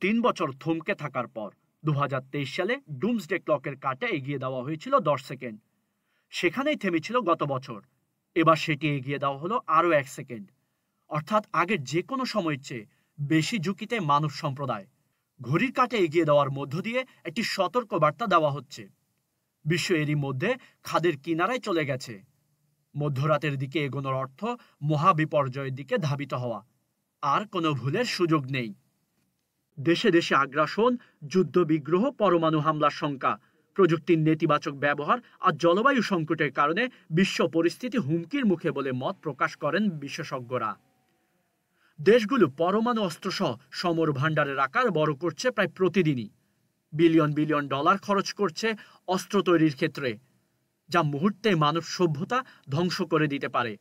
৩ বছর থমকে থাকার পর ২০২৩ সালে ডুমসডে ক্লকের কাঁটা এগিয়ে দেওয়া হয়েছিল ১০ সেকেন্ড। সেখানেই থেমেছিল গত বছর। এবার সেটি এগিয়ে দেওয়া হলো আরও ১ সেকেন্ড। অর্থাৎ আগের যে কোনো সময়ের চেয়ে বেশি ঝুঁকিতে মানব সম্প্রদায়। ঘড়ির কাঁটা এগিয়ে দেওয়ার মধ্য দিয়ে একটি সতর্ক বার্তা দেওয়া হচ্ছে। বিশ্ব এরই মধ্যে খাদের কিনারায় চলে গেছে। মধ্যরাতের দিকে এগোনোর অর্থ মহাবিপর্যয়ের দিকে ধাবিত হওয়া। আর কোনো ভুলের সুযোগ নেই। দেশে দেশে আগ্রাসন, যুদ্ধবিগ্রহ, পরমাণু হামলার শঙ্কা, প্রযুক্তির নেতিবাচক ব্যবহার আর জলবায়ু সংকটের কারণে বিশ্ব পরিস্থিতি হুমকির মুখে বলে মত প্রকাশ করেন বিশেষজ্ঞরা। দেশগুলো পরমাণু অস্ত্রসহ সমর ভাণ্ডারের আকার বড় করছে প্রায় প্রতিদিনই। বিলিয়ন বিলিয়ন ডলার খরচ করছে অস্ত্র তৈরির ক্ষেত্রে, যা মুহূর্তে মানব সভ্যতা ধ্বংস করে দিতে পারে।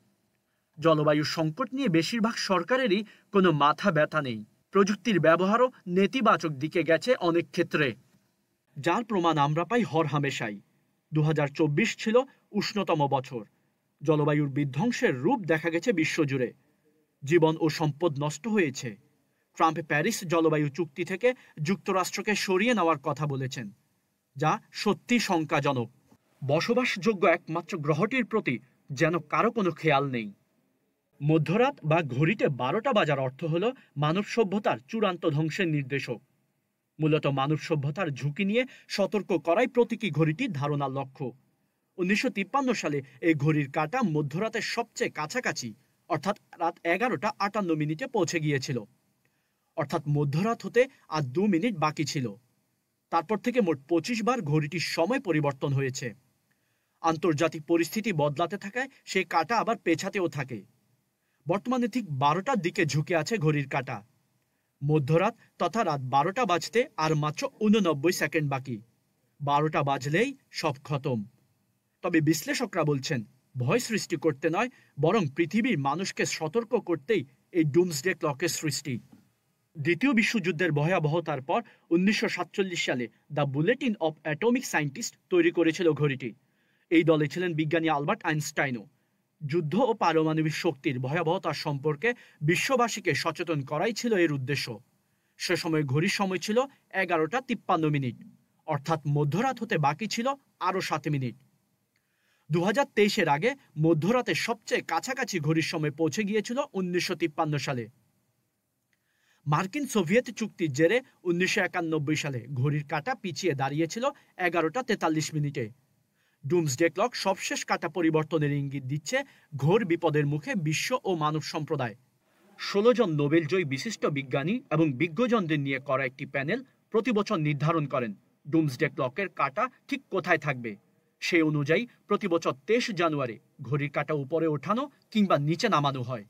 জলবায়ু সংকট নিয়ে বেশিরভাগ সরকারেরই কোনো মাথা ব্যথা নেই। প্রযুক্তির ব্যবহারও নেতিবাচক দিকে গেছে অনেক ক্ষেত্রে, যার প্রমাণ আমরা পাই হরহামেশাই। ২০২৪ ছিল উষ্ণতম বছর। জলবায়ুর বিধ্বংসের রূপ দেখা গেছে বিশ্বজুড়ে। জীবন ও সম্পদ নষ্ট হয়েছে। ট্রাম্প প্যারিস জলবায়ু চুক্তি থেকে যুক্তরাষ্ট্রকে সরিয়ে নেওয়ার কথা বলেছেন, যা সত্যি শঙ্কাজনক। বসবাসযোগ্য একমাত্র গ্রহটির প্রতি যেন কারো কোনো খেয়াল নেই। মধ্যরাত বা ঘড়িতে ১২টা বাজার অর্থ হল মানব সভ্যতার চূড়ান্ত ধ্বংসের নির্দেশক। মূলত মানব সভ্যতার ঝুঁকি নিয়ে সতর্ক করাই প্রতীকী ঘড়িটির ধারণার লক্ষ্য। ১৯৫৩ সালে এই ঘড়ির কাঁটা মধ্যরাতের সবচেয়ে কাছাকাছি, অর্থাৎ রাত ১১টা ৫৮ পৌঁছে গিয়েছিল। অর্থাৎ মধ্যরাত হতে আর ২ মিনিট বাকি ছিল। তারপর থেকে মোট ২৫ বার ঘড়িটির সময় পরিবর্তন হয়েছে। আন্তর্জাতিক পরিস্থিতি বদলাতে থাকায় সেই কাঁটা আবার পেছাতেও থাকে। বর্তমানে ঠিক ১২টার দিকে ঝুঁকে আছে ঘড়ির কাঁটা। মধ্যরাত তথা রাত ১২টা বাজতে আর মাত্র ৮৯ সেকেন্ড বাকি। ১২টা বাজলেই সব খতম। তবে বিশ্লেষকরা বলছেন, ভয় সৃষ্টি করতে নয়, বরং পৃথিবীর মানুষকে সতর্ক করতেই এই ডুমসডে ক্লকের সৃষ্টি। দ্বিতীয় বিশ্বযুদ্ধের ভয়াবহতার পর ১৯৪৭ সালে the bulletin of atomic scientist তৈরি করেছিল ঘড়িটি। এই দলে ছিলেন বিজ্ঞানী আলবার্ট আইনস্টাইনও। যুদ্ধ ও পারমাণবিক শক্তির ভয়াবহতার সম্পর্কে বিশ্ববাসীকে সচেতন করাই ছিল এর উদ্দেশ্য। সে সময় ঘড়ির সময় ছিল ১১টা ৫৩, অর্থাৎ মধ্যরাত হতে বাকি ছিল আরও ৭ মিনিট। ২০২৩-এর আগে মধ্যরাতের সবচেয়ে কাছাকাছি ঘড়ির সময় পৌঁছে গিয়েছিল ১৯৫৩ সালে। মার্কিন সোভিয়েত চুক্তির জেরে ১৯৯১ সালে ঘড়ির কাঁটা পিছিয়ে দাঁড়িয়েছিল ১১টা ৪৩। ডুমসডে ক্লক সবশেষ কাঁটা পরিবর্তনের ইঙ্গিত দিচ্ছে ঘোর বিপদের মুখে বিশ্ব ও মানব সম্প্রদায়। ১৬ জন নোবেলজয়ী বিশিষ্ট বিজ্ঞানী এবং বিজ্ঞজনদের নিয়ে করা একটি প্যানেল প্রতি বছর নির্ধারণ করেন ডুমসডে ক্লকের কাঁটা ঠিক কোথায় থাকবে। সেই অনুযায়ী প্রতি বছর ২৩ জানুয়ারি ঘড়ির কাঁটা উপরে ওঠানো কিংবা নিচে নামানো হয়।